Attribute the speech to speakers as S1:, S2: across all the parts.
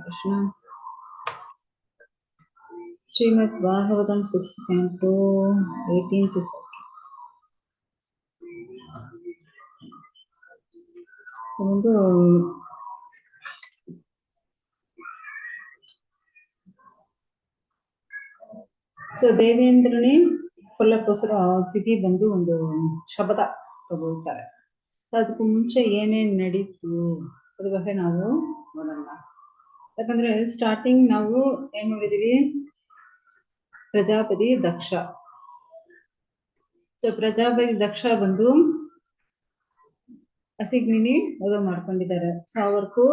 S1: Krishna. Shrimad Bhagavatam 6th canto 18th chapter. So ದೇವೇಂದ್ರನೇ ಕೊಲ್ಲಕ್ಕೋಸ್ಕರ ತಿಥಿ ಬಂದು ಒಂದು ಶಪಥ ತಗೊಳ್ತಾರೆ. ಅದಕ್ಕೂ ಮುಂಚೆ ಏನೇನ್ ನಡೀತು ಅದ್ರ ಬಗ್ಗೆ ನಾವು ನೋಡೋಣ. ಯಾಕಂದ್ರೆ ಸ್ಟಾರ್ಟಿಂಗ್ ನಾವು ಏನ್ ನೋಡಿದೀವಿ, ಪ್ರಜಾಪತಿ ದಕ್ಷ. ಸೊ ಪ್ರಜಾಪತಿ ದಕ್ಷ ಬಂದು ಅಸಿಗ್ನಿನಿ ಮದುವೆ ಮಾಡ್ಕೊಂಡಿದ್ದಾರೆ. ಸೊ ಅವ್ರಿಗೂ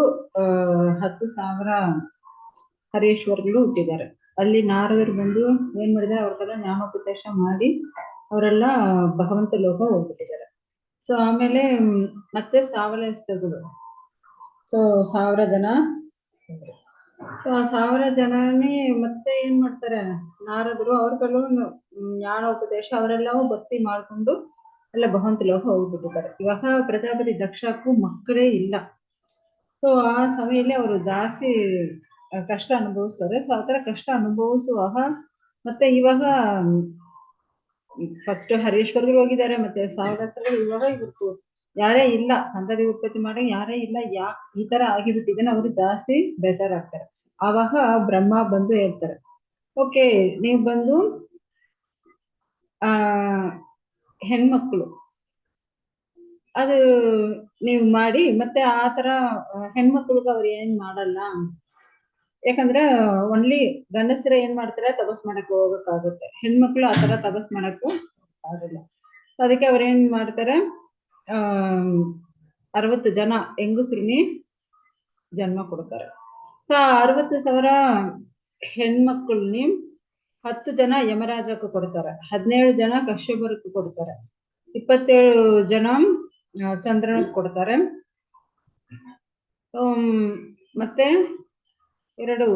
S1: 10,000 ಹರೇಶ್ವರ್ಗಳು ಹುಟ್ಟಿದ್ದಾರೆ. ಅಲ್ಲಿ ನಾರದರು ಬಂದು ಏನ್ ಮಾಡಿದ್ದಾರೆ, ಅವ್ರಿಗೆಲ್ಲ ಜ್ಞಾನೋಪದೇಶ ಮಾಡಿ ಅವರೆಲ್ಲ ಭಗವಂತ ಲೋಕ ಹೋಗ್ಬಿಟ್ಟಿದ್ದಾರೆ. ಸೊ ಆಮೇಲೆ ಮತ್ತೆ 1000 ಹೆಸರುಗಳು. ಸೊ 1000 ಜನ. ಸೊ ಆ 1000 ಜನನೇ ಮತ್ತೆ ಏನ್ ಮಾಡ್ತಾರೆ, ನಾರದರು ಅವ್ರಿಗೆಲ್ಲೂ ಜ್ಞಾನೋಪದೇಶ, ಅವರೆಲ್ಲವೂ ಭಕ್ತಿ ಮಾಡ್ಕೊಂಡು ಎಲ್ಲ ಭಗವಂತ ಲೋಕ ಹೋಗ್ಬಿಟ್ಟಿದ್ದಾರೆ. ಇವಾಗ ಪ್ರಜಾಪತಿ ದಕ್ಷಕ್ಕೂ ಮಕ್ಕಳೇ ಇಲ್ಲ. ಸೊ ಆ ಸಮಯದಲ್ಲಿ ಅವರು ಜಾಸ್ತಿ ಕಷ್ಟ ಅನುಭವಿಸ್ತಾರೆ. ಸೊ ಆ ತರ ಕಷ್ಟ ಅನುಭವಿಸುವಾಗ ಮತ್ತೆ ಇವಾಗ ಫಸ್ಟ್ ಹರೀಶ್ವರ್ಗಳು ಹೋಗಿದ್ದಾರೆ, ಮತ್ತೆ 1000 ಹೆಸರುಗಳು. ಇವಾಗ ಇವ್ರು ಯಾರೇ ಇಲ್ಲ, ಸಂತತಿ ಉತ್ಪತ್ತಿ ಮಾಡಿ ಯಾರೇ ಇಲ್ಲ, ಯಾಕೆ ಈ ತರ ಆಗಿಬಿಟ್ಟಿದ್ದೇನೆ, ಅವರು ಜಾಸ್ತಿ ಬೇಜಾರಾಗ್ತಾರೆ. ಆವಾಗ ಬ್ರಹ್ಮ ಬಂದು ಹೇಳ್ತಾರೆ, ಓಕೆ ನೀವು ಬಂದು ಹೆಣ್ಮಕ್ಳು ಅದು ನೀವು ಮಾಡಿ, ಮತ್ತೆ ಆ ತರ ಹೆಣ್ಮಕ್ಳಿಗೆ ಅವ್ರು ಏನ್ ಮಾಡಲ್ಲ. ಯಾಕಂದ್ರೆ ಓನ್ಲಿ ಗಂಡಸರ ಏನ್ ಮಾಡ್ತಾರೆ, ತಪಸ್ ಮಾಡಕ್ ಹೋಗಕ್ಕಾಗುತ್ತೆ. ಹೆಣ್ಮಕ್ಳು ಆ ತರ ತಪಸ್ ಮಾಡಕ್ಕೂ ಆಗಲ್ಲ. ಅದಕ್ಕೆ ಅವ್ರೇನ್ ಮಾಡ್ತಾರೆ, 60 ಜನ ಹೆಂಗಸ್ರನಿ ಜನ್ಮ ಕೊಡ್ತಾರೆ. ಸೊ 60,000 ಹೆಣ್ಮಕ್ಳನಿ 10 ಜನ ಯಮರಾಜಕ್ಕೆ ಕೊಡ್ತಾರೆ, 17 ಜನ ಕಶ್ಯಪರಕ್ಕೆ ಕೊಡ್ತಾರೆ, 27 ಜನ ಚಂದ್ರನಿಗೆ ಕೊಡ್ತಾರೆ, ಮತ್ತೆ 2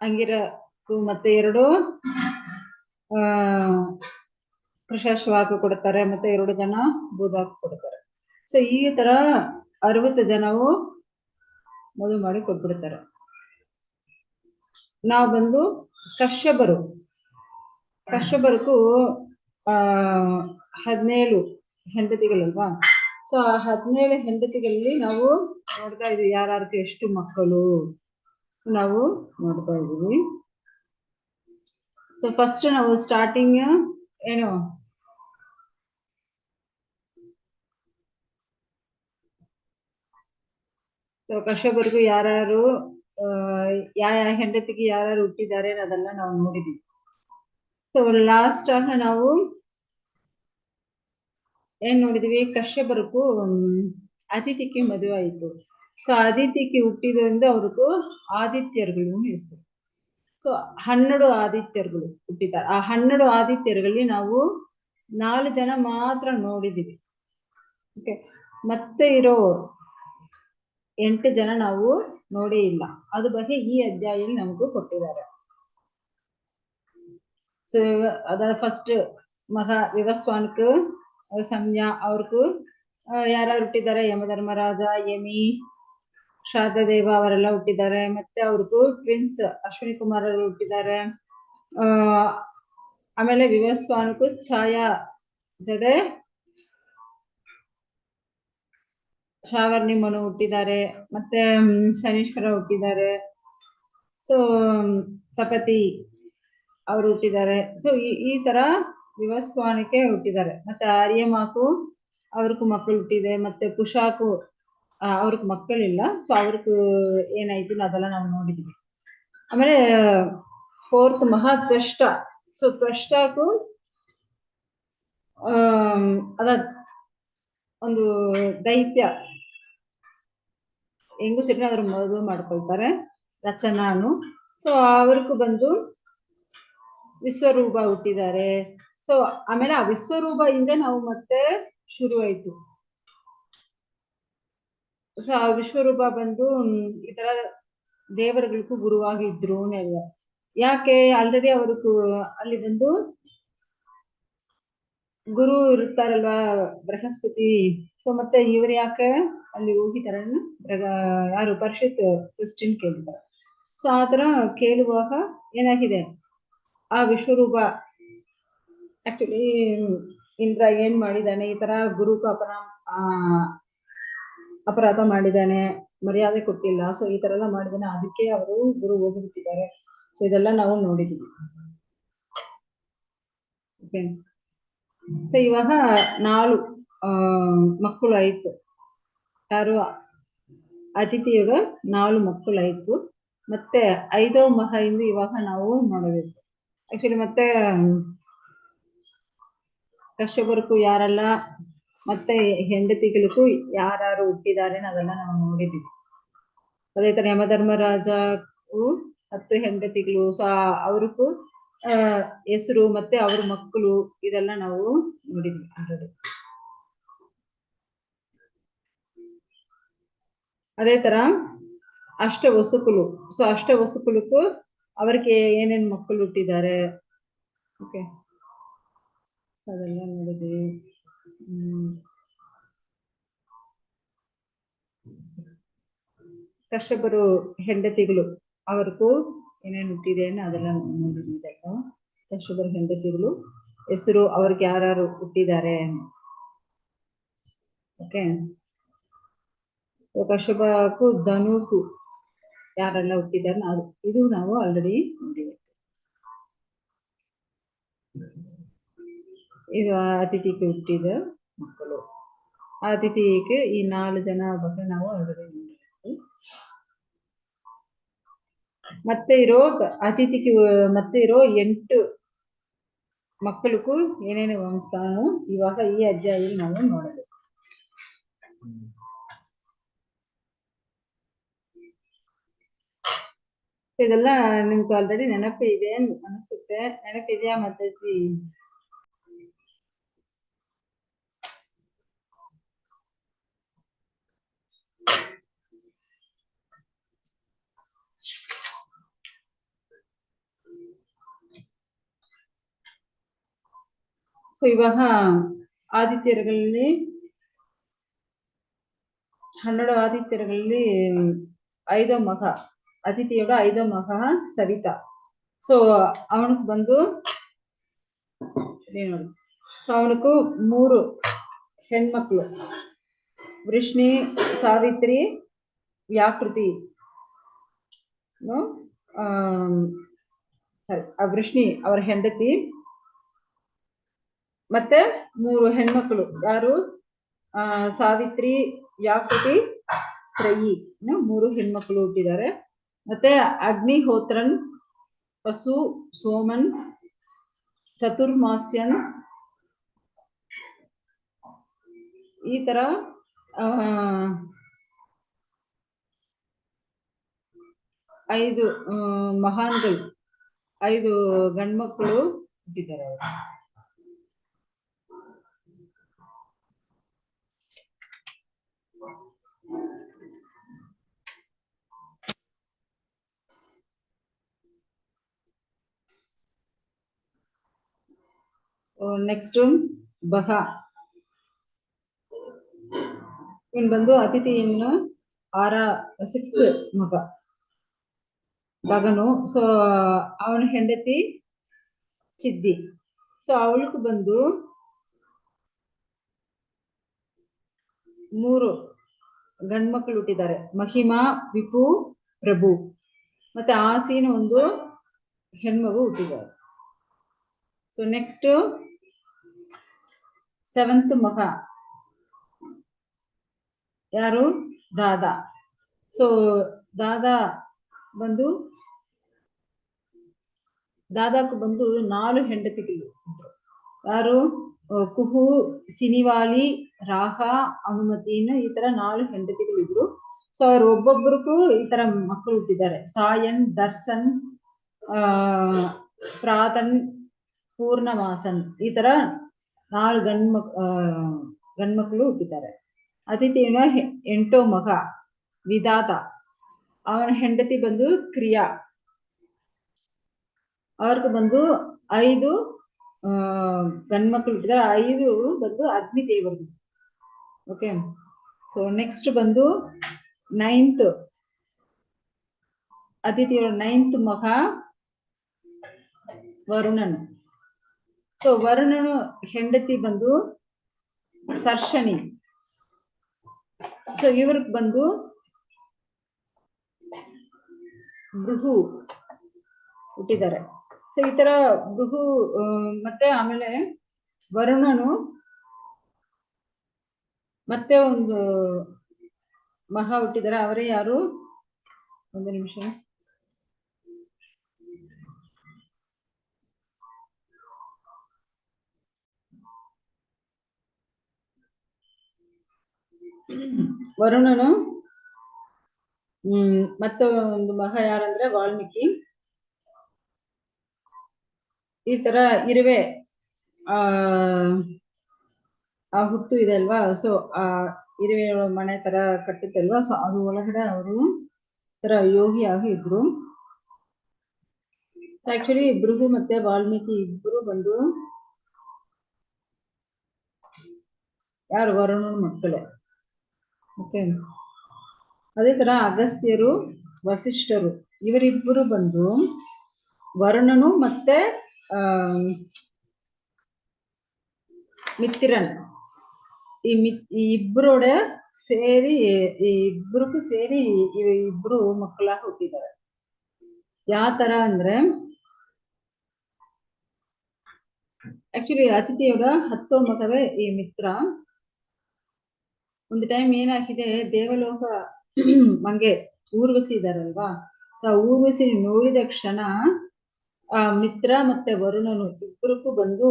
S1: ಅಂಗಿರಕ್ಕೂ ಮತ್ತೆ 2 ಕೃಷಶ್ವಾಕು ಕೊಡ್ತಾರೆ, ಮತ್ತೆ 2 ಜನ ಬೂದಕ್ಕೆ ಕೊಡ್ತಾರೆ. ಸೊ ಈ ತರ 60 ಜನವು ಮದುವೆ ಮಾಡಿ ಕೊಟ್ಬಿಡ್ತಾರೆ. ನಾವು ಬಂದು ಕಶ್ಯಪರಕ್ಕೂ 17 ಹೆಂಡತಿಗಳಲ್ವಾ. ಸೊ ಆ 17 ಹೆಂಡತಿಗಳಲ್ಲಿ ನಾವು ನೋಡ್ತಾ ಇದೀವಿ ಯಾರ್ಯಾರಿಗೆ ಎಷ್ಟು ಮಕ್ಕಳು ನಾವು ನೋಡ್ತಾ ಇದೀವಿ. ಸೊ ಫಸ್ಟ್ ನಾವು ಸ್ಟಾರ್ಟಿಂಗ್ ಏನು, ಸೊ ಕಶ್ಯಪರಿಗೂ ಯಾರು ಯಾವ ಹೆಂಡತಿಗೆ ಯಾರು ಹುಟ್ಟಿದ್ದಾರೆ ಅದೆಲ್ಲ ನಾವು ನೋಡಿದೀವಿ. ಸೊ ಲಾಸ್ಟ್ ಆಗ ನಾವು ಏನ್ ನೋಡಿದೀವಿ, ಕಶ್ಯಪರಿಗೂ ಅದಿತಿಗೆ ಮದುವೆ ಆಯ್ತು. ಸೊ ಅದಿತಿಗೆ ಹುಟ್ಟಿದ್ರಿಂದ ಅವ್ರಿಗೂ ಆದಿತ್ಯರುಗಳು ಹೆಸರು. ಸೊ 12 ಆದಿತ್ಯರುಗಳು ಹುಟ್ಟಿದ್ದಾರೆ. ಆ 12 ಆದಿತ್ಯರುಗಳಲ್ಲಿ ನಾವು 4 ಜನ ಮಾತ್ರ ನೋಡಿದೀವಿ. ಓಕೆ, ಮತ್ತೆ ಇರೋ 8 ಜನ ನಾವು ನೋಡೇ ಇಲ್ಲ. ಅದ್ರ ಬಗ್ಗೆ ಈ ಅಧ್ಯಾಯದಲ್ಲಿ ನಮಗೂ ಕೊಟ್ಟಿದ್ದಾರೆ. ಸೊ ಅದ ಫಸ್ಟ್ ವಿವಸ್ವಾನ್ಕ್ ಸಂಜ್ಞಾ ಅವ್ರಿಗೂ ಯಾರು ಹುಟ್ಟಿದ್ದಾರೆ, ಯಮಧರ್ಮರಾಜ, ಯಮಿ, ಶ್ರಾದ್ದದೇವ ಅವರೆಲ್ಲ ಹುಟ್ಟಿದ್ದಾರೆ. ಮತ್ತೆ ಅವ್ರಿಗೂ ಟ್ವಿನ್ಸ್ ಅಶ್ವಿನಿ ಕುಮಾರರು ಹುಟ್ಟಿದ್ದಾರೆ. ಆಮೇಲೆ ವಿವಸ್ವಾನ್ಕು ಛಾಯಾ ಜೊತೆ ಶಾವರ್ಣಿ ಮನು ಹುಟ್ಟಿದ್ದಾರೆ. ಮತ್ತೆ ಶನೀಶ್ವರ ಹುಟ್ಟಿದ್ದಾರೆ. ಸೊ ತಪತಿ ಅವರು ಹುಟ್ಟಿದ್ದಾರೆ. ಸೊ ಈ ತರ ವಿವಸ್ವಾನಿಕೆ ಹುಟ್ಟಿದ್ದಾರೆ. ಮತ್ತೆ ಆರ್ಯಮಾಕು ಅವ್ರಿಗೂ ಮಕ್ಕಳು ಹುಟ್ಟಿದೆ. ಮತ್ತೆ ಕುಶಾಕು ಅವ್ರಿಗೆ ಮಕ್ಕಳಿಲ್ಲ. ಸೊ ಅವ್ರಿಗೂ ಏನಾಯ್ತು ಅದೆಲ್ಲ ನಾವು ನೋಡಿದ್ವಿ. ಆಮೇಲೆ 4th ಮಹಾತ್ವಷ್ಟ. ಸೊ ತ್ವಷ್ಟಾಕು ಅದ ಒಂದು ದೈತ್ಯ ಹೆಂಗಸರನ್ನ ಅವ್ರ ಮದುವೆ ಮಾಡ್ಕೊಳ್ತಾರೆ, ರಚನಾನು. ಸೊ ಅವ್ರಿಗೂ ಬಂದು ವಿಶ್ವರೂಪ ಹುಟ್ಟಿದ್ದಾರೆ. ಸೊ ಆಮೇಲೆ ಆ ವಿಶ್ವರೂಪ ಇಂದ ನಾವು ಮತ್ತೆ ಶುರು ಆಯ್ತು. ಸೊ ಆ ವಿಶ್ವರೂಪ ಬಂದು ಈ ತರ ದೇವರುಗಳಿಗೂ ಗುರುವಾಗಿದ್ರು. ಯಾಕೆ, ಆಲ್ರೆಡಿ ಅವ್ರಿಗೂ ಅಲ್ಲಿ ಬಂದು ಗುರು ಇರ್ತಾರಲ್ವಾ ಬೃಹಸ್ಪತಿ. ಸೊ ಮತ್ತೆ ಇವ್ರು ಯಾಕೆ ಅಲ್ಲಿ ಹೋಗಿದ್ದಾರೆ, ಯಾರು ಪರೀಕ್ಷಿತ್ ಕ್ರಿಶ್ಚಿಯನ್ ಕೇಳಿದ್ದಾರೆ. ಸೊ ಸೊ ಆ ತರ ಕೇಳುವಾಗ ಏನಾಗಿದೆ, ಆ ವಿಶ್ವರೂಪ ಆಕ್ಚುಲಿ ಇಂದ್ರ ಏನ್ ಮಾಡಿದಾನೆ, ಈ ತರ ಗುರುಕು ಅಪರಾಧ ಮಾಡಿದಾನೆ, ಮರ್ಯಾದೆ ಕೊಟ್ಟಿಲ್ಲ, ಸೊ ಈ ತರ ಎಲ್ಲ ಮಾಡಿದಾನೆ, ಅದಕ್ಕೆ ಅವರು ಗುರು ಹೋಗ್ಬಿಟ್ಟಿದ್ದಾರೆ. ಸೊ ಇದೆಲ್ಲ ನಾವು ನೋಡಿದೀವಿ. ಓಕೆ, ಸೊ ಇವಾಗ 4 ಮಕ್ಕಳು ಆಯ್ತು. ಯಾರು ಅತಿಥಿಯೋಗ 4 ಮಕ್ಕಳು ಆಯ್ತು. ಮತ್ತೆ 5వ ಮಹಿಯಿಂದ ಇವಾಗ ನಾವು ನೋಡಬೇಕು. ಆಕ್ಚುಲಿ ಮತ್ತೆ ಕಶ್ಯಪರಿಗೂ ಯಾರೆಲ್ಲ ಮತ್ತೆ ಹೆಂಡತಿಗಳಿಗೂ ಯಾರು ಹುಟ್ಟಿದ್ದಾರೆ ಅದೆಲ್ಲ ನಾವು ನೋಡಿದೀವಿ. ಅದೇ ತರ ಯಮಧರ್ಮರಾಜಗೂ 10 ಹೆಂಡತಿಗಳು, ಸೊ ಅವ್ರಿಗೂ ಹೆಸರು ಮತ್ತೆ ಅವ್ರ ಮಕ್ಕಳು ಇದೆಲ್ಲ ನಾವು ನೋಡಿದ್ವಿ ಆಲ್ರೆಡಿ. ಅದೇ ತರ ಅಷ್ಟವಸುಕುಲು, ಸೊ ಅಷ್ಟವಸುಕುಲಕ್ಕೂ ಅವ್ರಿಗೆ ಏನೇನ್ ಮಕ್ಕಳು ಹುಟ್ಟಿದ್ದಾರೆ, ಓಕೆ ಅದೆಲ್ಲ ನೋಡಿದ್ವಿ. ಕಶ್ಯಪರು ಹೆಂಡತಿಗಳು ಅವ್ರಿಗೂ ಏನೇನು ಹುಟ್ಟಿದೆ ಅದೆಲ್ಲ ನೋಡಿದ್ವಿ. ಕಶ್ಯಪರ ಹೆಂಡತಿಗಳು ಹೆಸರು, ಅವ್ರಿಗೆ ಯಾರು ಹುಟ್ಟಿದ್ದಾರೆ. ಓಕೆ, ಕಶ್ಯಪಕ್ಕೂ ಧನುಕು ಯಾರೆಲ್ಲ ಹುಟ್ಟಿದ್ದಾರೆ ಇದು ನಾವು ಆಲ್ರೆಡಿ ನೋಡಿದ್ವಿ. ಇದು ಅತಿಥಿಗೆ ಹುಟ್ಟಿದ ಮಕ್ಕಳು. ಅತಿಥಿಗೆ ಈ 4 ಜನ ಬಗ್ಗೆ ನಾವು ಆಲ್ರೆಡಿ ನೋಡಿದ್ವಿ. ಮತ್ತೆ ಇರೋ ಅತಿಥಿಗೆ ಮತ್ತೆ ಇರೋ 8 ಮಕ್ಕಳಿಗೂ ಏನೇನು ವಂಶನು ಇವಾಗ ಈ ಅಧ್ಯಾಯದಲ್ಲಿ ನಾವು ನೋಡಬೇಕು. ಇದೆಲ್ಲ ನಿಮ್ಗೆ ಆಲ್ರೆಡಿ ನೆನಪಿದೆ ಅನಿಸುತ್ತೆ. ನೆನಪಿದೆಯಾ ಮಾತಾಜಿ? ಸೊ ಇವಾಗ ಆದಿತ್ಯರಲ್ಲಿ 12 ಆದಿತ್ಯರಲ್ಲಿ 5వ ಮಗ ಅತಿಥಿಯೋಡ 5వ ಮಗ ಸವಿತಾ. ಸೊ ಅವನಿಗೆ ಬಂದು ನೋಡಿ, ಸೊ ಅವನಿಗೂ 3 ಹೆಣ್ಮಕ್ಳು, ವೃಷ್ಣಿ, ಸಾವಿತ್ರಿ, ವ್ಯಾಕೃತಿ. ವೃಷ್ಣಿ ಅವರ ಹೆಂಡತಿ, ಮತ್ತೆ 3 ಹೆಣ್ಮಕ್ಳು ಯಾರು, ಸಾವಿತ್ರಿ, ವ್ಯಾಕೃತಿ, ತ್ರಯಿ, 3 ಹೆಣ್ಮಕ್ಳು ಹುಟ್ಟಿದ್ದಾರೆ. ಮತ್ತೆ ಅಗ್ನಿಹೋತ್ರನ್, ವಸು, ಸೋಮನ್, ಚತುರ್ಮಾಸ್ಯನ್, ಈ ತರ 5 ಮಹಾನ್ಗಳು, 5 ಗಂಡ್ಮಕ್ಳು ಹುಟ್ಟಿದ್ದಾರೆ ಅವರು. ನೆಕ್ಸ್ಟ್ ಬಹ, ಇವನ್ ಬಂದು ಅತಿಥಿಯನ್ನು 6th ಮಗ ಬಗನು. ಸೊ ಅವನ ಹೆಂಡತಿ ಚಿದ್ದಿ. ಸೊ ಅವಳಿಗೂ ಬಂದು 3 ಗಂಡ್ಮಕ್ಳು ಹುಟ್ಟಿದ್ದಾರೆ, ಮಹಿಮಾ, ವಿಪು, ಪ್ರಭು. ಮತ್ತೆ ಆಸೀನ ಒಂದು ಹೆಣ್ಮಗು ಹುಟ್ಟಿದ್ದಾರೆ. ಸೊ ನೆಕ್ಸ್ಟ್ 7th ಮಗ ಯಾರು, ದಾದಾ. ಸೊ ದಾದಾಕು ಬಂದು 4 ಹೆಂಡತಿಗಳು, ಯಾರು, ಕುಹು, ಸಿನಿವಾಲಿ, ರಾಹ, ಅನುಮತಿನ, ಈ ತರ 4 ಹೆಂಡತಿಗಳು ಇದ್ರು. ಸೊ ಅವ್ರು ಒಬ್ಬೊಬ್ರಿಗೂ ಈ ತರ ಮಕ್ಕಳು ಹುಟ್ಟಿದ್ದಾರೆ, ಸಾಯನ್, ದರ್ಶನ್, ಪ್ರಾತನ್, ಪೂರ್ಣಮಾಸನ್, ಈ ತರ 4 ಗಂಡ್ಮಕ್ಳು ಹುಟ್ಟಿದ್ದಾರೆ. ಅತಿಥಿಯನ 8వ ಮಗ ವಿಧಾತ, ಅವನ ಹೆಂಡತಿ ಬಂದು ಕ್ರಿಯಾ. ಅವ್ರಿಗೆ ಬಂದು 5 ಗಂಡ್ಮಕ್ಳು ಹುಟ್ಟಿದ್ದಾರೆ, 5 ಬಂದು ಅಗ್ನಿ ದೇವರು. ಓಕೆ, ಸೊ ನೆಕ್ಸ್ಟ್ ಬಂದು 9th ಅದಿತಿಯವರ 9th ಮಗ ವರುಣನು. ಸೊ ವರುಣನು ಹೆಂಡತಿ ಬಂದು ಸರ್ಷಣಿ. ಸೊ ಇವ್ರಿಗೆ ಬಂದು ಭೃಗು ಹುಟ್ಟಿದ್ದಾರೆ. ಸೊ ಈ ತರ ಭೃಗು ಮತ್ತೆ ಆಮೇಲೆ ವರುಣನು ಮತ್ತೆ ಒಂದು ಮಗ ಹುಟ್ಟಿದ್ದಾರೆ. ಅವರೇ ಯಾರು? ಒಂದು ನಿಮಿಷ. ವರುಣನು ಮತ್ತೆ ಒಂದು ಮಗ ಯಾರಂದ್ರೆ ವಾಲ್ಮೀಕಿ. ಈ ತರ ಇರುವೆ ಆ ಹುಟ್ಟು ಇದೆ ಅಲ್ವಾ. ಸೊ ಆ ಇರುವೆ ಮನೆ ತರ ಕಟ್ಟಿತ್ತಲ್ವಾ. ಸೊ ಅದು ಒಳಗಡೆ ಅವರು ತರ ಯೋಗಿಯಾಗಿ ಇದ್ರು. ಆಕ್ಚುಲಿ ಭೃಗು ಮತ್ತೆ ವಾಲ್ಮೀಕಿ ಇಬ್ರು ಬಂದು ಯಾರು? ವರುಣನ ಮಕ್ಕಳೇ. ಓಕೆ. ಅದೇ ತರ ಅಗಸ್ತ್ಯರು, ವಸಿಷ್ಠರು ಇವರಿಬ್ಬರು ಬಂದು ವರುಣನು ಮತ್ತೆ ಮಿತ್ರನ್ ಈ ಇಬ್ಬರೋட ಸೇರಿ ಈ ಇಬ್ಬರಿಗೂ ಸೇರಿ ಇಬ್ರು ಮಕ್ಕಳ ಹುಟ್ಟಿದ್ದಾರೆ. ಯಾವ ತರ ಅಂದ್ರೆ ಆಕ್ಚುಲಿ ಅತಿಥಿಯವರ 10th ಮಗವೇ ಈ ಮಿತ್ರ. ಒಂದು ಟೈಮ್ ಏನಾಗಿದೆ, ದೇವಲೋಕ ಮಂಗೆ ಊರ್ವಶಿ ಇದಾರಲ್ವಾ. ಆ ಊರ್ವಶಿ ನೋಡಿದ ಕ್ಷಣ ಆ ಮಿತ್ರ ಮತ್ತೆ ವರುಣನು ಇಬ್ಬರಿಗೂ ಬಂದು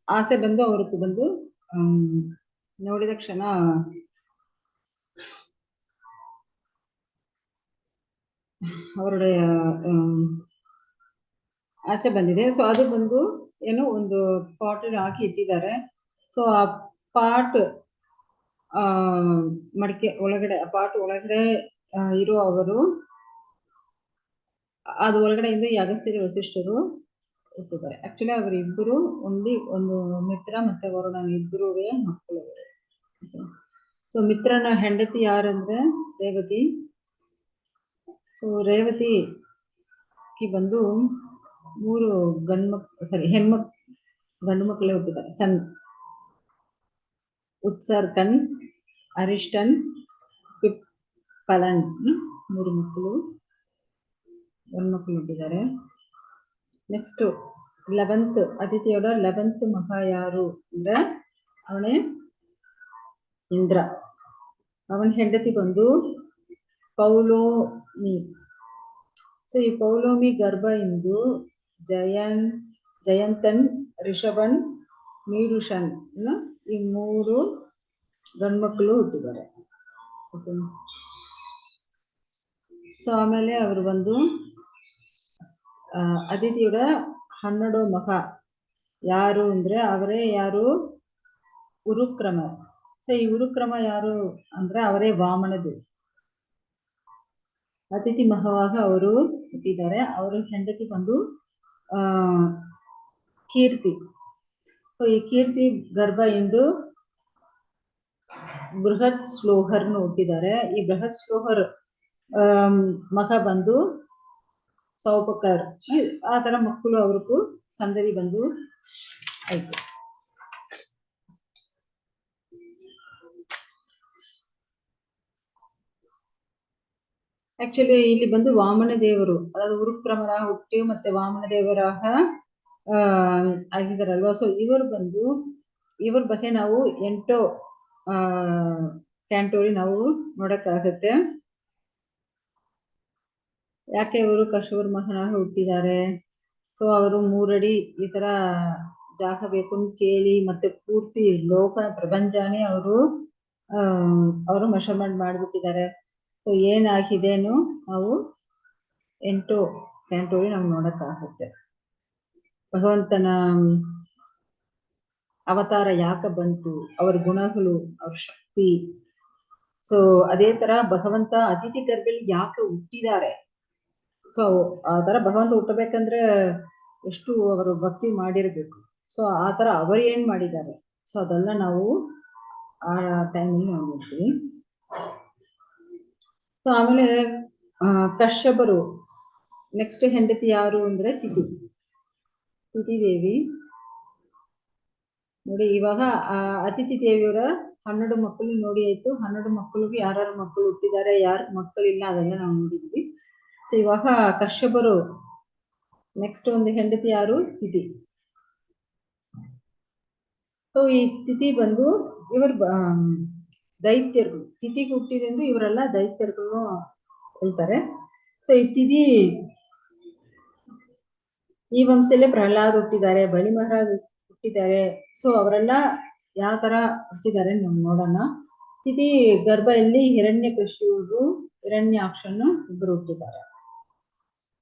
S1: ಆಸೆ ಬಂದು ಅವ್ರಿಗೆ ಬಂದು ನೋಡಿದ ಕ್ಷಣ ಅವರುடைய ಆಚೆ ಬಂದಿದೆ. ಸೊ ಅದು ಬಂದು ಏನೋ ಒಂದು ಪಾಟ್ ಹಾಕಿ ಇಟ್ಟಿದ್ದಾರೆ. ಸೊ ಆ ಪಾಟ್ ಮಡಿಕೆ ಒಳಗಡೆ, ಆ ಪಾಟ್ ಒಳಗಡೆ ಇರೋ ಅವರು ಅದು ಒಳಗಡೆಯಿಂದ ಅಗಸ್ತ್ಯರು, ವಸಿಷ್ಠರು ಹುಟ್ಟಿದ್ದಾರೆ. ಆಕ್ಚುಲಿ ಅವರಿಬ್ಬರು ಒಂದು ಮಿತ್ರ ಮತ್ತೆ ವರುಣನ ಇಬ್ಬರುವೆ ಮಕ್ಕಳು. ಸೊ ಮಿತ್ರನ ಹೆಂಡತಿ ಯಾರಂದ್ರೆ ರೇವತಿ. ಸೊ ರೇವತಿ ಬಂದು 3 ಗಂಡು ಮಕ್ಕಳೇ ಹುಟ್ಟಿದ್ದಾರೆ. ಸನ್, ಉತ್ಸರ್ಕನ್, ಅರಿಷ್ಟನ್, ಪಿಪ್ಪಲನ್ 3 ಮಕ್ಕಳು, ಗಂಡು ಮಕ್ಕಳು ಹುಟ್ಟಿದ್ದಾರೆ. ನೆಕ್ಸ್ಟ್ 11th ಅತಿಥಿಯವರ 11th ಮಗ ಯಾರು ಅಂದ್ರೆ ಅವನೇ ಇಂದ್ರ. ಅವನ ಹೆಂಡತಿ ಬಂದು ಪೌಲೋಮಿ. ಸೊ ಈ ಪೌಲೋಮಿ ಗರ್ಭ ಇಂದು ಜಯಂತನ್, ರಿಷಭನ್, ಮೀಡುಷನ್ ಈ 3 ಗಂಡ್ಮಕ್ಳು ಹುಟ್ಟಿದ್ದಾರೆ. ಸೊ ಆಮೇಲೆ ಅವರು ಬಂದು ಅದಿತಿಯವರ 12th ಮಗ ಯಾರು ಅಂದ್ರೆ ಅವರೇ ಯಾರು? ಉರುಕ್ರಮ. ಸೊ ಈ ಉರುಕ್ರಮ ಯಾರು ಅಂದ್ರೆ ಅವರೇ ವಾಮನದು. ಅತಿಥಿ ಮಗವಾಗ ಅವರು ಹುಟ್ಟಿದ್ದಾರೆ. ಅವರ ಹೆಂಡತಿ ಬಂದು ಕೀರ್ತಿ. ಸೊ ಈ ಕೀರ್ತಿ ಗರ್ಭ ಎಂದು ಬೃಹತ್ ಶ್ಲೋಹರ್ನು ಹುಟ್ಟಿದ್ದಾರೆ. ಈ ಬೃಹತ್ ಶ್ಲೋಹರ್ ಮಗ ಬಂದು ಸೌಪಕರ್. ಆ ತರ ಮಕ್ಕಳು ಅವ್ರಿಗೂ ಸಂದದಿ ಬಂದು ಆಯ್ತು. ಆಕ್ಚುಲಿ ಇಲ್ಲಿ ಬಂದು ವಾಮನ ದೇವರು, ಅதாவது ಉರುಕ್ರಮರ ಹುಟ್ಟಿ ಮತ್ತೆ ವಾಮನ ದೇವರಾಗ ಆಗಿದಾರಲ್ವಾ. ಸೊ ಇವ್ರ ಬಗ್ಗೆ ನಾವು 8 ಕ್ಯಾಂಟೋರಿ ನಾವು ನೋಡಕ್ಕಾಗತ್ತೆ. ಯಾಕೆ ಇವರು ಕಶ್ಯಪರ ಮಗನಾಗ ಹುಟ್ಟಿದ್ದಾರೆ? ಸೊ ಅವರು 3 ಅಡಿ ಈ ತರ ಜಾಗ ಬೇಕು ಕೇಳಿ ಮತ್ತೆ ಪೂರ್ತಿ ಲೋಕ ಪ್ರಪಂಚನೇ ಅವರು ಮೆಷರ್ಮೆಂಟ್ ಮಾಡ್ಬಿಟ್ಟಿದ್ದಾರೆ. ಸೊ ಏನಾಗಿದೆನು ನಾವು 8 ಕ್ಯಾಂಟೋರಿ ನಾವು ನೋಡಕ್ಕಾಗುತ್ತೆ. ಭಗವಂತನ ಅವತಾರ ಯಾಕೆ ಬಂತು, ಅವ್ರ ಗುಣಗಳು, ಅವ್ರ ಶಕ್ತಿ. ಸೊ ಅದೇ ತರ ಭಗವಂತ ಅತಿಥಿ ಗರ್ಭದಲ್ಲಿ ಯಾಕೆ ಹುಟ್ಟಿದ್ದಾರೆ. ಸೊ ಆ ತರ ಭಗವಂತ ಹುಟ್ಟಬೇಕಂದ್ರೆ ಎಷ್ಟು ಅವರು ಭಕ್ತಿ ಮಾಡಿರ್ಬೇಕು. ಸೊ ಆ ತರ ಅವರು ಏನ್ ಮಾಡಿದ್ದಾರೆ, ಸೊ ಅದೆಲ್ಲ ನಾವು ಆ ಟೈಮಲ್ಲಿ ನಾವು ನೋಡ್ತೀವಿ. ಸೊ ಆಮೇಲೆ ಕಶ್ಯಪರು ನೆಕ್ಸ್ಟ್ ಹೆಂಡತಿ ಯಾರು ಅಂದ್ರೆ ತಿಥಿ ದೇವಿ. ನೋಡಿ ಇವಾಗ ಅತಿಥಿ ದೇವಿಯವರ 12 ಮಕ್ಕಳು ನೋಡಿ ಆಯ್ತು. 12 ಮಕ್ಕಳಿಗೆ ಯಾರ್ಯಾರು ಮಕ್ಕಳು ಹುಟ್ಟಿದ್ದಾರೆ, ಯಾರು ಮಕ್ಕಳಿಲ್ಲ ಅದೆಲ್ಲ ನಾವು ನೋಡಿದ್ವಿ. ಸೊ ಇವಾಗ ಕಶ್ಯಪರು ನೆಕ್ಸ್ಟ್ ಒಂದು ಹೆಂಡತಿ ಯಾರು? ತಿಥಿ. ಸೊ ಈ ತಿಥಿ ಬಂದು ಇವರು ದೈತ್ಯರು. ತಿಥಿಗೆ ಹುಟ್ಟಿದೆಂದು ಇವರೆಲ್ಲ ದೈತ್ಯರುಗಳು ಹೇಳ್ತಾರೆ. ಸೊ ಈ ತಿಥಿ ಈ ವಂಶದಲ್ಲೇ ಪ್ರಹ್ಲಾದ್ ಹುಟ್ಟಿದ್ದಾರೆ, ಬಲಿ ಮಹಾರಾಜ್ ಹುಟ್ಟಿದ್ದಾರೆ. ಸೊ ಅವರೆಲ್ಲ ಯಾವ ತರ ಹುಟ್ಟಿದ್ದಾರೆ ನೋಡೋಣ. ತಿಥಿ ಗರ್ಭದಲ್ಲಿ ಹಿರಣ್ಯಕಶಿಪು ಹಿರಣ್ಯಾಕ್ಷನು ಇಬ್ಬರು ಹುಟ್ಟಿದ್ದಾರೆ.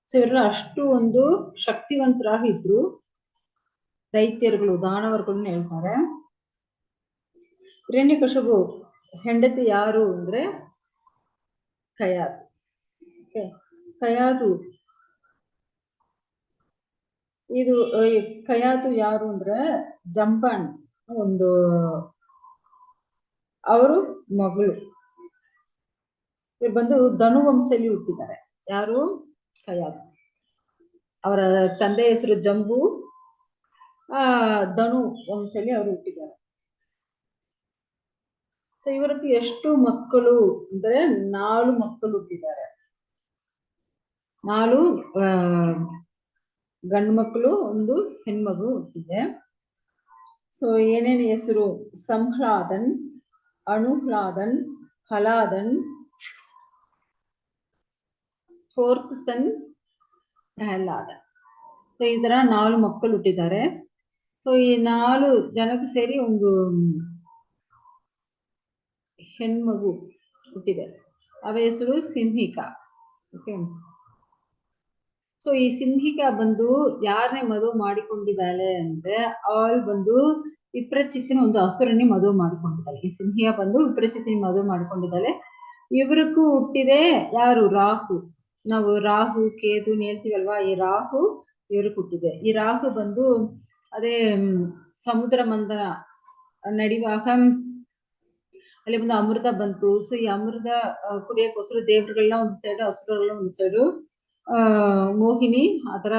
S1: ಸೊ ಇವರೆಲ್ಲ ಅಷ್ಟು ಒಂದು ಶಕ್ತಿವಂತರಾಗಿದ್ರು. ದೈತ್ಯರುಗಳು ದಾನವರುಗಳನ್ನ ಹೇಳ್ತಾರೆ. ಹಿರಣ್ಯಕಶಿಪು ಹೆಂಡತಿ ಯಾರು ಅಂದ್ರೆ ಕಯಾದು. ಕಯಾದು ಇದು ಕಯಾದು ಯಾರು ಅಂದ್ರೆ ಜಂಬಾನ್ ಒಂದು ಅವರು ಮಗಳು. ಇವ್ರು ಬಂದು ಧನು ವಂಶದಲ್ಲಿ ಹುಟ್ಟಿದ್ದಾರೆ. ಯಾರು? ಕಯಾದು. ಅವರ ತಂದೆ ಹೆಸರು ಜಂಬು. ಧನು ವಂಶದಲ್ಲಿ ಅವರು ಹುಟ್ಟಿದ್ದಾರೆ. ಸೊ ಇವರಿಗೆ ಎಷ್ಟು ಮಕ್ಕಳು ಅಂದ್ರೆ 4 ಮಕ್ಕಳು ಹುಟ್ಟಿದ್ದಾರೆ. 4 ಗಂಡು ಮಕ್ಕಳು, 1 ಹೆಣ್ಮಗು ಹುಟ್ಟಿದೆ. ಸೊ ಏನೇನು ಹೆಸರು? ಸಂಹ್ಲಾದನ್, ಅನುಹ್ಲಾದನ್, ಹಲಾದನ್, 4th ಸನ್ ಪ್ರಹ್ಲಾದ. ಸೊ ಈ ತರ 4 ಮಕ್ಕಳು ಹುಟ್ಟಿದ್ದಾರೆ. ಸೊ ಈ 4 ಜನಕ್ಕೆ ಸೇರಿ ಒಂದು ಹೆಣ್ಮಗು ಹುಟ್ಟಿದೆ. ಅವ ಹೆಸರು ಸಿಂಹಿಕಾ. ಓಕೆ. ಸೊ ಈ ಸಿಂಹಿಕಾ ಬಂದು ಯಾರನ್ನೇ ಮದುವೆ ಮಾಡಿಕೊಂಡಿದ್ದಾಳೆ ಅಂದ್ರೆ ಅವಳು ಬಂದು ವಿಪ್ರಚಿತ್ತಿನ ಒಂದು ಹಸುರನ್ನೇ ಮದುವೆ ಮಾಡಿಕೊಂಡಿದ್ದಾಳೆ. ಈ ಸಿಂಹಿಕಾ ಬಂದು ವಿಪ್ರಚಿತ್ತಿನ ಮದುವೆ ಮಾಡಿಕೊಂಡಿದ್ದಾಳೆ. ಇವ್ರಿಗೂ ಹುಟ್ಟಿದೆ ಯಾರು? ರಾಹು. ನಾವು ರಾಹು ಕೇತು ಹೇಳ್ತೀವಲ್ವಾ, ಈ ರಾಹು ಇವ್ರಿಗೆ ಹುಟ್ಟಿದೆ. ಈ ರಾಹು ಬಂದು ಅದೇ ಸಮುದ್ರ ಮಂಥನ ನಡೆಯುವಾಗ ಅಲ್ಲಿ ಒಂದು ಅಮೃತ ಬಂತು. ಸೊ ಈ ಅಮೃತ ಕುಡಿಯೋಕ್ಕೋಸ್ಕರ ದೇವರುಗಳನ್ನ ಒಂದು ಸೈಡು, ಹಸುರಗಳನ್ನ ಒಂದು ಸೈಡು, ಮೋಹಿನಿ ಆತರ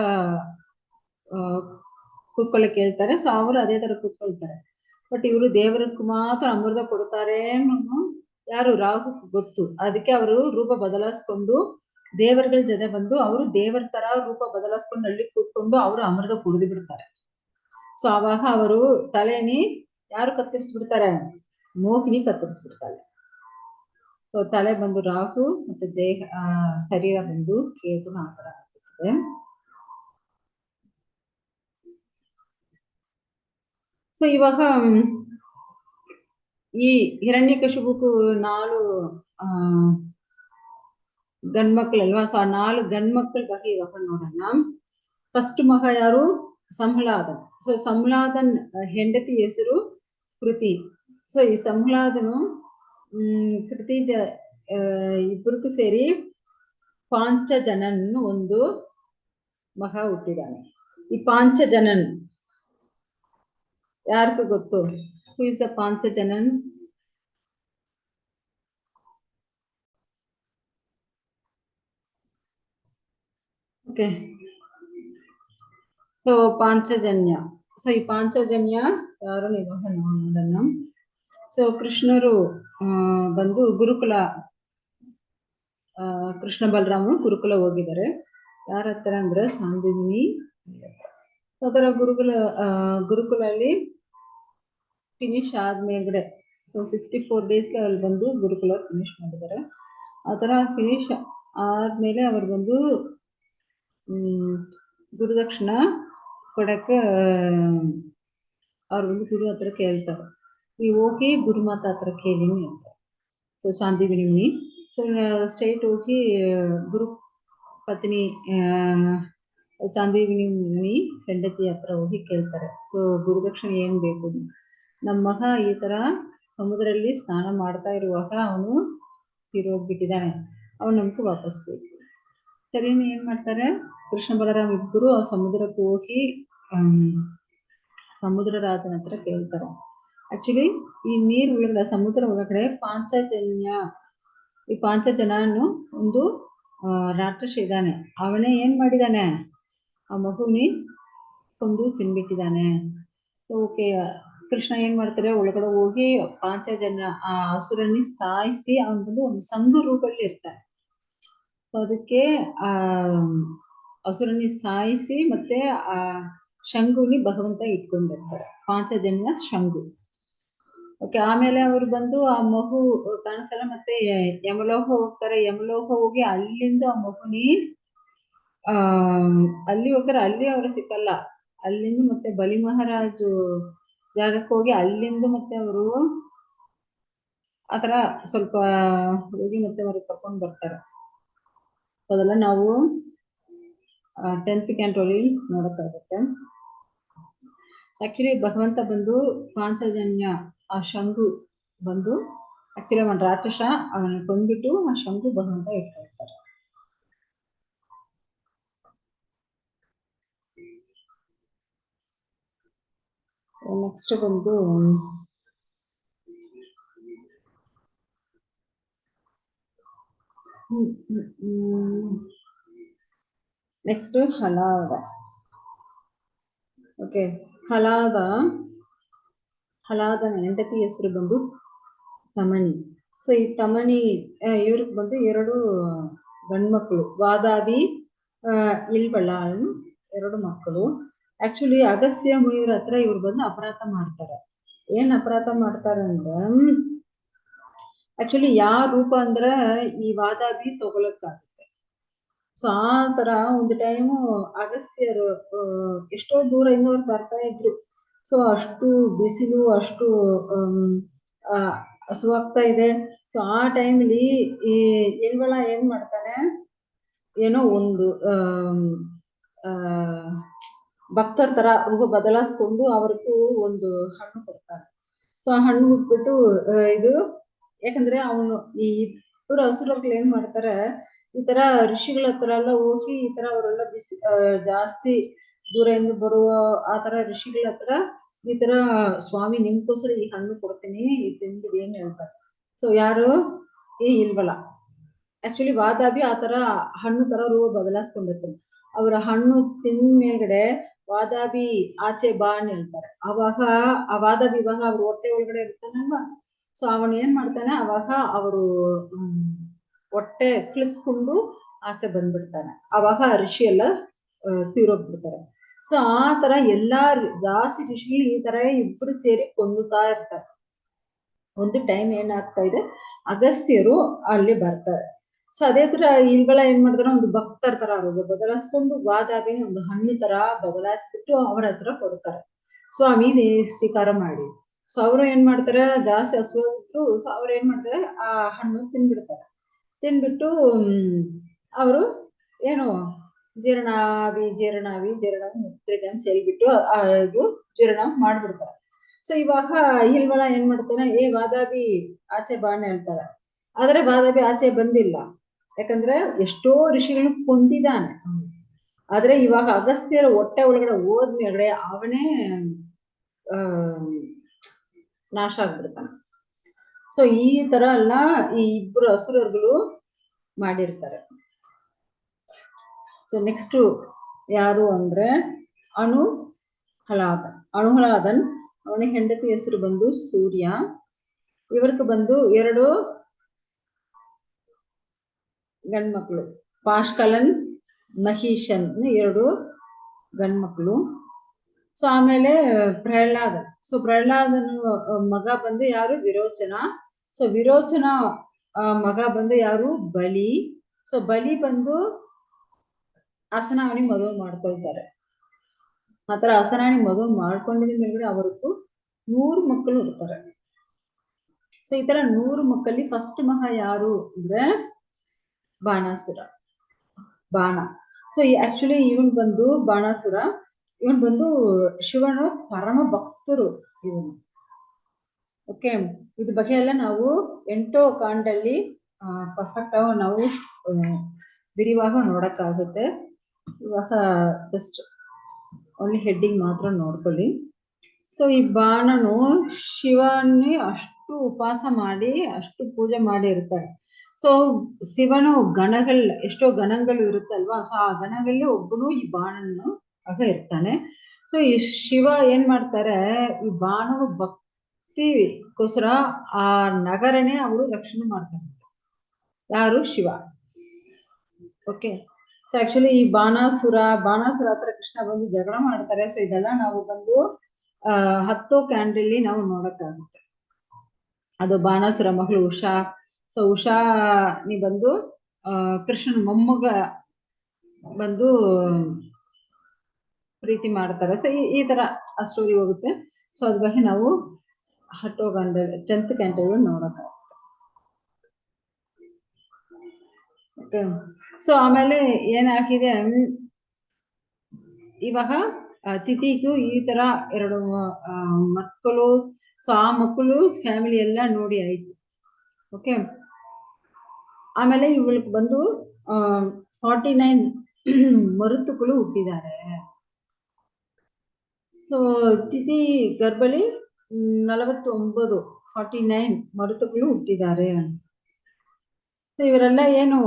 S1: ಕೂತ್ಕೊಳ್ಳಕ್ಕೆ ಹೇಳ್ತಾರೆ. ಸೊ ಅವರು ಅದೇ ತರ ಕೂತ್ಕೊಳ್ತಾರೆ. ಬಟ್ ಇವರು ದೇವರಿಗೆ ಮಾತ್ರ ಅಮೃತ ಕೊಡ್ತಾರೆ ಯಾರು? ರಾಹು ಗೊತ್ತು. ಅದಕ್ಕೆ ಅವರು ರೂಪ ಬದಲಾಯಿಸ್ಕೊಂಡು ದೇವರುಗಳ ಜೊತೆ ಬಂದು ಅವರು ದೇವರ ತರ ರೂಪ ಬದಲಾಯಿಸ್ಕೊಂಡು ಹಳ್ಳಿ ಕೂತ್ಕೊಂಡು ಅವರು ಅಮೃತ ಕುಡಿದು ಬಿಡ್ತಾರೆ. ಸೊ ಆವಾಗ ಅವರು ತಲೆನಿ ಯಾರು ಕತ್ತರಿಸ್ಬಿಡ್ತಾರೆ? ಮೋಹಿನಿ ಕತ್ತರಿಸ್ಬಿಡ್ತಾಳೆ. ಸೊ ತಲೆ ಬಂದು ರಾಹು ಮತ್ತೆ ದೇಹ ಶರೀರ ಬಂದು ಕೇತು ಆ ತರ ಆಗ್ಬಿಡ್ತದೆ. ಸೊ ಇವಾಗ ಈ ಹಿರಣ್ಯಕಶಿಪುಗೂ 4 ಗಂಡ್ಮಕ್ಳಲ್ವಾ. ಸೊ 4 ಗಂಡ್ಮಕ್ಳ ಬಗ್ಗೆ ಇವಾಗ ನೋಡೋಣ. ಫಸ್ಟ್ ಮಗ ಯಾರು? ಸಂಹ್ಲಾದನ್. ಸೊ ಸಂಹ್ಲಾದನ್ ಹೆಂಡತಿ ಹೆಸರು ಕೃತಿ. ಸೊ ಈ ಸಂಹ್ಲಾದನು ಕೃತಿ ಇಬ್ಬರಿಗೂ ಸೇರಿ ಪಾಂಚಜನನ್ ಒಂದು ಮಗ ಹುಟ್ಟಿದಾನೆ. ಈ ಪಾಂಚಜನನ್ ಯಾರಿಗೂ ಗೊತ್ತು? Who is a Panchajanan? Okay. So Panchajanya. So ಈ ಪಾಂಚಜನ್ಯ ಯಾರು ಇವಾಗ ನೋಡೋಣ. ಸೊ ಕೃಷ್ಣರು ಬಂದು ಗುರುಕುಲ, ಕೃಷ್ಣ ಬಲರಾಮರು ಗುರುಕುಲ ಹೋಗಿದ್ದಾರೆ. ಯಾರ ಹತ್ರ ಅಂದ್ರೆ ಚಾಂದಿನಿ. ಅದರ ಗುರುಕುಲಲ್ಲಿ ಫಿನಿಶ್ ಆದ್ಮೇಲೆ ಸೊ 64 ಡೇಸ್ಗೆ ಅಲ್ಲಿ ಬಂದು ಗುರುಕುಲ ಫಿನಿಶ್ ಮಾಡಿದ್ದಾರೆ. ಆ ತರ ಫಿನಿಶ್ ಆದ್ಮೇಲೆ ಅವ್ರು ಬಂದು ಗುರುದಕ್ಷಿಣ ಕೊಡಕ್ಕೆ ಅವ್ರು ಬಂದು ಗುರು ಹತ್ರ ಕೇಳ್ತಾರೆ. ಈ ಹೋಗಿ ಗುರುಮಾತ ಹತ್ರ ಕೇಳಿನಿ ಅಂತಾರೆ. ಸೊ ಚಾಂದಿನಿ. ಸೊ ಸ್ಟ್ರೈಟ್ ಹೋಗಿ ಗುರು ಪತ್ನಿ ಚಾಂದಿನಿ ಹೆಂಡತಿ ಹತ್ರ ಹೋಗಿ ಕೇಳ್ತಾರೆ. ಸೊ ಗುರುದಕ್ಷಿಣೆ ಏನ್ ಬೇಕು? ನಮ್ಮ ಮಗ ಈ ತರ ಸಮುದ್ರದಲ್ಲಿ ಸ್ನಾನ ಮಾಡ್ತಾ ಇರುವಾಗ ಅವನು ತೀರೋಗ್ಬಿಟ್ಟಿದ್ದಾನೆ, ಅವನು ನಮ್ಗೆ ವಾಪಸ್ ಬೇಕು. ಸರಿನ ಏನ್ ಮಾಡ್ತಾರೆ? ಕೃಷ್ಣ ಬಲರಾಮ್ ಇಬ್ಬರು ಆ ಸಮುದ್ರಕ್ಕೆ ಹೋಗಿ ಸಮುದ್ರ ರಾಜನ ಹತ್ರ ಕೇಳ್ತಾರೆ. ಆಕ್ಚುಲಿ ಈ ನೀರ್ ಒಳಗಡೆ, ಸಮುದ್ರ ಒಳಗಡೆ ಈ ಪಾಂಚಜನ್ಯನು ಒಂದು ರಾಕ್ಷಸ ಇದ್ದಾನೆ. ಅವನೇ ಏನ್ ಮಾಡಿದಾನೆ, ಆ ಮಗುನಿ ಕೊಂದು ತಿನ್ಬಿಟ್ಟಿದ್ದಾನೆ. ಓಕೆ, ಕೃಷ್ಣ ಏನ್ ಮಾಡ್ತಾರೆ, ಒಳಗಡೆ ಹೋಗಿ ಪಾಂಚಜನ್ಯ ಆ ಹಸುರನ್ನಿ ಸಾಯಿಸಿ ಅವನ್ ಬಂದು ಒಂದು ಸಂಘ ರೂಪದಲ್ಲಿ ಇರ್ತಾನೆ. ಅದಕ್ಕೆ ಆ ಹಸುರನ್ನಿ ಸಾಯಿಸಿ ಮತ್ತೆ ಆ ಶಂಗುನಿ ಭಗವಂತ ಇಟ್ಕೊಂಡಿರ್ತಾರೆ, ಪಾಂಚಜನ್ಯ ಶಂಗು. ಓಕೆ, ಆಮೇಲೆ ಅವರು ಬಂದು ಆ ಮಗು ಕಾಣಿಸಲ್ಲ, ಮತ್ತೆ ಯಮಲೋಕ ಹೋಗ್ತಾರೆ. ಯಮಲೋಕ ಹೋಗಿ ಅಲ್ಲಿಂದ ಆ ಮಗುನಿ ಅಲ್ಲಿ ಹೋಗ್ತಾರೆ. ಅಲ್ಲಿ ಅವರು ಸಿಕ್ಕಲ್ಲ. ಅಲ್ಲಿಂದ ಮತ್ತೆ ಬಲಿ ಮಹಾರಾಜು ಜಾಗಕ್ಕೆ ಹೋಗಿ ಅಲ್ಲಿಂದ ಮತ್ತೆ ಅವರು ಆತರ ಸ್ವಲ್ಪ ಹೋಗಿ ಮತ್ತೆ ಅವ್ರಿಗೆ ಕರ್ಕೊಂಡು ಬರ್ತಾರೆ. ಅದೆಲ್ಲ ನಾವು 10th ಕ್ಯಾಂಟೋಲಿ ನೋಡಕ್ಕಾಗುತ್ತೆ. ಆಕ್ಚುಲಿ ಭಗವಂತ ಬಂದು ಪಾಂಚಜನ್ಯ ಆ ಶಂಗು ಬಂದು ಆಕ್ಚುಲಿ ಅವನ ರಾಕ್ಷಸ, ಅವನ ಕೊಂದ್ಬಿಟ್ಟು ಆ ಶಂಗು ಭಗವಂತ ಇಟ್ಕೊಳ್ತಾರೆ. ನೆಕ್ಸ್ಟ್ ಬಂದು ನೆಕ್ಸ್ಟ್ ಹಲಾದ. ಓಕೆ, ಹಲಾದನ ಹೆಂಡತಿ ಹೆಸರು ಬಂದು ತಮಣಿ. ಸೊ ಈ ತಮಣಿ ಇವ್ರಿಗೆ ಬಂದು 2 ಗಂಡ್ಮಕ್ಳು, ವಾದಾಬಿ ಇಲ್ಬಳಾಳ್ 2 ಮಕ್ಕಳು. ಆಕ್ಚುಲಿ ಅಗಸ್ತ್ಯ ಮುನಿಯವ್ರ ಹತ್ರ ಇವ್ರು ಬಂದು ಅಪರಾಧ ಮಾಡ್ತಾರೆ. ಏನ್ ಅಪರಾಧ ಮಾಡ್ತಾರೆ ಅಂದ್ರೆ, ಆಕ್ಚುಲಿ ಯಾವ ರೂಪ ಅಂದ್ರೆ ಈ ವಾದಾಬಿ ತಗೊಳಕ್ಕಾಗುತ್ತೆ. ಸೊ ಆ ತರ ಒಂದು ಟೈಮು ಅಗಸ್ತ್ಯರು ಎಷ್ಟೋ ದೂರದಿಂದ ಅವ್ರು ಬರ್ತಾ ಇದ್ರು. ಸೊ ಅಷ್ಟು ಬಿಸಿಲು, ಅಷ್ಟು ಹಸುವಾಗ್ತಾ ಇದೆ. ಸೊ ಆ ಟೈಮಲ್ಲಿ ಈ ಇಲ್ವಳ ಏನ್ ಮಾಡ್ತಾನೆ, ಏನೋ ಒಂದು ಭಕ್ತರ ತರ ರೂಪ ಬದಲಾಯಿಸ್ಕೊಂಡು ಅವ್ರಿಗೂ ಒಂದು ಹಣ್ಣು ಕೊಡ್ತಾನೆ. ಸೊ ಆ ಹಣ್ಣು ಬಿಟ್ಬಿಟ್ಟು ಇದು, ಯಾಕಂದ್ರೆ ಅವನು ಈ ಇಬ್ಬರು ಹಸುರಗಳು ಏನ್ ಮಾಡ್ತಾರೆ, ಈ ತರ ಋಷಿಗಳ ಹತ್ರ ಎಲ್ಲ ಹೋಗಿ ಈ ತರ ಅವರೆಲ್ಲ ಜಾಸ್ತಿ ದೂರದಿಂದ ಬರುವ ಆ ತರ ಋಷಿಗಳ ಹತ್ರ ಈ ತರ ಸ್ವಾಮಿ ನಿಮ್ಗೋಸ್ಕರ ಈ ಹಣ್ಣು ಕೊಡ್ತೀನಿ, ತಿಂದ್ಬಿಡಿ ಏನ್ ಹೇಳ್ತಾರೆ. ಸೊ ಯಾರು, ಈ ಇಲ್ವಳ. ಆಕ್ಚುಲಿ ವಾದಾಬಿ ಆ ತರ ಹಣ್ಣು ತರ ರೂಪ ಬದಲಾಯಿಸ್ಕೊಂಡಿರ್ತಾನೆ. ಅವರ ಹಣ್ಣು ತಿಂದ ಮೇಲ್ಗಡೆ ವಾದಾಬಿ ಆಚೆ ಬಾ ಅಂತ ಹೇಳ್ತಾರೆ. ಅವಾಗ ಆ ವಾದಾಬಿ ಇವಾಗ ಅವ್ರ ಹೊಟ್ಟೆ ಒಳಗಡೆ ಇರ್ತಾನಲ್ವಾ. ಸೊ ಅವನ್ ಏನ್ ಮಾಡ್ತಾನೆ, ಅವಾಗ ಅವರು ಹೊಟ್ಟೆ ಕಿಳಿಸ್ಕೊಂಡು ಆಚೆ ಬಂದ್ಬಿಡ್ತಾನೆ. ಅವಾಗ ಋಷಿ ಎಲ್ಲ ತೀರೋಗ್ಬಿಡ್ತಾರೆ. ಸೊ ಆ ತರ ಎಲ್ಲಾ ಜಾಸ್ತಿ ಋಷಿಗಳು ಈ ತರ ಇಬ್ರು ಸೇರಿ ಕೊಂದುತ್ತಾ ಇರ್ತಾರೆ. ಒಂದು ಟೈಮ್ ಏನಾಗ್ತಾ ಇದೆ, ಅಗಸ್ತ್ಯರು ಅಲ್ಲಿ ಬರ್ತಾರೆ. ಸೊ ಅದೇ ತರ ಇಲ್ಗಳ ಏನ್ ಮಾಡ್ತಾರೆ, ಒಂದು ಭಕ್ತರ ತರ ಬದಲಾಯಿಸ್ಕೊಂಡು ವಾದಾಬಿನ ಒಂದು ಹಣ್ಣು ತರ ಬದಲಾಯಿಸ್ಬಿಟ್ಟು ಅವ್ರ ಹತ್ರ ಕೊಡ್ತಾರೆ. ಸ್ವಾಮಿ ಸ್ವೀಕಾರ ಮಾಡಿ. ಸೊ ಅವರು ಏನ್ ಮಾಡ್ತಾರೆ, ಜಾಸ್ತಿ ಹಸುವಾಗಿದ್ರು. ಸೊ ಅವ್ರು ಏನ್ ಮಾಡ್ತಾರೆ, ಆ ಹಣ್ಣು ತಿನ್ಬಿಡ್ತಾರೆ. ತಿನ್ಬಿಟ್ಟು ಅವರು ಏನು ಜೀರ್ಣಾವಿ 3 ಟೈಮ್ಸ್ ಹೇಳ್ಬಿಟ್ಟು ಅದು ಜೀರ್ಣ ಮಾಡ್ಬಿಡ್ತಾರೆ. ಸೊ ಇವಾಗ ಇಲ್ವಳ ಏನ್ ಮಾಡ್ತಾನೆ, ವಾದಾಬಿ ಆಚೆ ಬಾಣ ಹೇಳ್ತಾರೆ. ಆದ್ರೆ ವಾದಾಬಿ ಆಚೆ ಬಂದಿಲ್ಲ, ಯಾಕಂದ್ರೆ ಎಷ್ಟೋ ಋಷಿಗಳನ್ನ ಕೊಂದಿದ್ದಾನೆ. ಆದ್ರೆ ಇವಾಗ ಅಗಸ್ತ್ಯರ ಹೊಟ್ಟೆ ಒಳಗಡೆ ಹೋದ್ಮೇಲೆ ಅವನೇ ನಾಶ ಆಗ್ಬಿಡ್ತಾನೆ. ಸೊ ಈ ತರ ಎಲ್ಲ ಈ ಇಬ್ರು ಹಸುರರುಗಳು ಮಾಡಿರ್ತಾರೆ. ಸೊ ನೆಕ್ಸ್ಟ್ ಯಾರು ಅಂದ್ರೆ ಅಣುಹಲಾದನ್. ಅವನ ಹೆಂಡತಿ ಹೆಸರು ಬಂದು ಸೂರ್ಯ. ಇವ್ರಿಗೆ ಬಂದು 2 ಗಂಡ್ಮಕ್ಳು, ಪಾಷ್ಕಲನ್ ಮಹಿಷನ್ 2 ಗಂಡ್ಮಕ್ಳು. ಸೊ ಆಮೇಲೆ ಪ್ರಹ್ಲಾದ. ಸೊ ಪ್ರಹ್ಲಾದನ ಮಗ ಬಂದು ಯಾರು, ವಿರೋಚನ. ಸೊ ವಿರೋಚನ ಮಗ ಬಂದು ಯಾರು, ಬಲಿ. ಸೊ ಬಲಿ ಬಂದು ಹಸನಾವಣಿ ಮದುವೆ ಮಾಡ್ಕೊಳ್ತಾರೆ. ಆತರ ಹಸನಾವಣಿ ಮದುವೆ ಮಾಡ್ಕೊಂಡಿದ ಮೇಲೆ ಅವರಿಗೂ 100 ಮಕ್ಕಳು ಇರ್ತಾರೆ. ಸೊ ಈ ತರ 100 ಮಕ್ಕಳಲ್ಲಿ ಫಸ್ಟ್ ಮಗ ಯಾರು ಅಂದ್ರೆ ಬಾಣಾಸುರ, ಬಾಣ. ಸೊ ಆಕ್ಚುಲಿ ಇವನ್ ಬಂದು ಬಾಣಾಸುರ, ಇವನ್ ಬಂದು ಶಿವನು ಪರಮ ಭಕ್ತರು ಇವನು. ಓಕೆ, ಇದ್ರ ಬಗ್ಗೆ ಎಲ್ಲ ನಾವು 8 ಕಾಂಡಲ್ಲಿ ಪರ್ಫೆಕ್ಟ್ ಆಗಿ ನಾವು ವಿರಿವಾಗ ನೋಡಕ್ಕಾಗುತ್ತೆ. ಇವಾಗ ಜಸ್ಟ್ ಓನ್ಲಿ ಹೆಡ್ಡಿಂಗ್ ಮಾತ್ರ ನೋಡ್ಕೊಳ್ಳಿ. ಸೊ ಈ ಬಾಣನು ಶಿವನೇ ಅಷ್ಟು ಉಪವಾಸ ಮಾಡಿ ಅಷ್ಟು ಪೂಜೆ ಮಾಡಿ ಇರ್ತಾರೆ. ಸೊ ಶಿವನು ಎಷ್ಟೋ ಗಣಗಳು ಇರುತ್ತಲ್ವಾ, ಸೊ ಆ ಗಣಗಳಲ್ಲಿ ಒಬ್ಬನು ಈ ಬಾಣನು ಆಗ ಇರ್ತಾನೆ. ಸೊ ಈ ಶಿವ ಏನ್ ಮಾಡ್ತಾರೆ, ಈ ಬಾಣನು ಭಕ್ತಿಗೋಸ್ಕರ ಆ ನಗರನೇ ಅವರು ರಕ್ಷಣೆ ಮಾಡ್ತಾರೆ. ಯಾರು? ಶಿವ. ಓಕೆ. ಸೊ ಆಕ್ಚುಲಿ ಈ ಬಾಣಾಸುರ ಹತ್ರ ಕೃಷ್ಣ ಬಂದು ಜಗಳ ಮಾಡ್ತಾರೆ. ಸೊ ಇದೆಲ್ಲ ನಾವು ಬಂದು 10 ಕ್ಯಾಂಡಲ್ಲಿ ನಾವು ನೋಡಕ್ಕಾಗುತ್ತೆ. ಅದು ಬಾಣಾಸುರ ಮಗಳು ಉಷಾ. ಸೊ ಉಷಾ ನೀ ಬಂದು ಕೃಷ್ಣನ ಮೊಮ್ಮಗ ಬಂದು ಪ್ರೀತಿ ಮಾಡ್ತಾರೆ. ಸೊ ಈ ತರ ಆ ಸ್ಟೋರಿ ಹೋಗುತ್ತೆ. ಸೊ ಅದ್ರ ಬಗ್ಗೆ ನಾವು 10th ಕ್ಯಾಂಡಲ್ ನೋಡಕ್ಕಾಗುತ್ತೆ. ಓಕೆ. ಸೊ ಆಮೇಲೆ ಏನಾಗಿದೆ, ಇವಾಗ ತಿಥಿಗೂ ಈ ತರ 2 ಮಕ್ಕಳು. ಸೊ ಆ ಮಕ್ಕಳು ಫ್ಯಾಮಿಲಿ ಎಲ್ಲ ನೋಡಿ ಆಯ್ತು. ಓಕೆ. ಆಮೇಲೆ ಇವಳಿಗೆ ಬಂದು 49 ಮರುತುಗಳು ಹುಟ್ಟಿದ್ದಾರೆ. ಸೊ ತಿಥಿ ಗರ್ಭಳಿ 49 ಮರುತುಗಳು ಹುಟ್ಟಿದ್ದಾರೆ. ಸೊ ಇವರೆಲ್ಲ ಏನು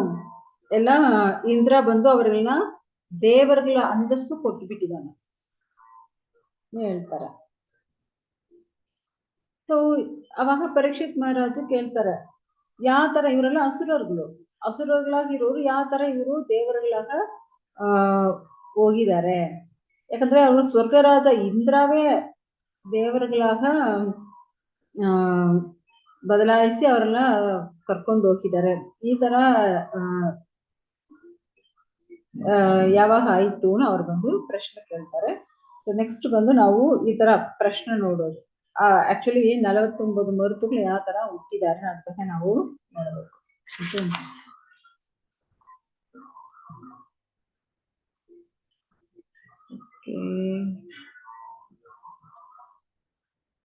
S1: ಎಲ್ಲ ಇಂದ್ರ ಬಂದು ಅವರೆಲ್ಲ ದೇವರುಗಳ ಅಂತಸ್ತು ಕೊಟ್ಟು ಬಿಟ್ಟಿದ್ದಾನೆ ಹೇಳ್ತಾರೆ. ಸೊ ಅವಾಗ ಪರೀಕ್ಷಿತ್ ಮಹಾರಾಜು ಕೇಳ್ತಾರೆ, ಯಾವ ತರ ಇವರೆಲ್ಲ ಅಸುರர்களಾಗಿರೋರು ಯಾವ ತರ ಇವರು ದೇವರುಗಳಾಗ ಹೋಗಿದ್ದಾರೆ? ಯಾಕಂದ್ರೆ ಅವರು ಸ್ವರ್ಗರಾಜ ಇಂದ್ರವೇ ದೇವರುಗಳಾಗ ಬದಲಾಯಿಸಿ ಅವರೆಲ್ಲ ಕರ್ಕೊಂಡು ಹೋಗಿದ್ದಾರೆ. ಈ ತರ ಯಾವಾಗ ಆಯ್ತು ಅವ್ರು ಬಂದು ಪ್ರಶ್ನೆ ಕೇಳ್ತಾರೆ. ಸೊ ನೆಕ್ಸ್ಟ್ ಬಂದು ನಾವು ಈ ತರ ಪ್ರಶ್ನೆ ನೋಡೋದು. ಆಕ್ಚುಲಿ 49 ಮರುತುಗಳು ಯಾವ ತರ ಹುಟ್ಟಿದ್ದಾರೆ ಅಂತ ನಾವು ನೋಡಬೇಕು. ಓಕೆ.